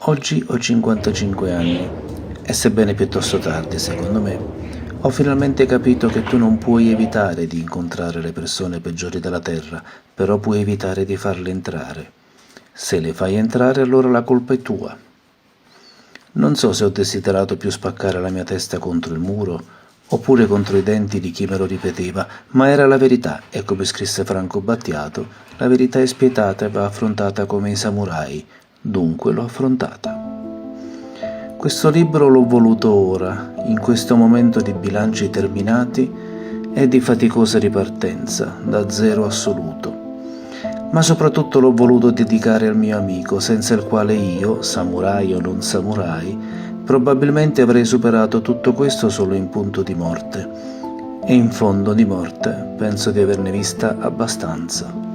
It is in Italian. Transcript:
Oggi ho 55 anni e sebbene piuttosto tardi, secondo me, ho finalmente capito che tu non puoi evitare di incontrare le persone peggiori della terra, però puoi evitare di farle entrare. Se le fai entrare, allora la colpa è tua. Non so se ho desiderato più spaccare la mia testa contro il muro oppure contro i denti di chi me lo ripeteva, ma era la verità e come scrisse Franco Battiato, la verità è spietata e va affrontata come i samurai, dunque l'ho affrontata. Questo libro l'ho voluto ora, in questo momento di bilanci terminati e di faticosa ripartenza, da zero assoluto. Ma soprattutto l'ho voluto dedicare al mio amico, senza il quale io, samurai o non samurai, probabilmente avrei superato tutto questo solo in punto di morte. E in fondo di morte penso di averne vista abbastanza.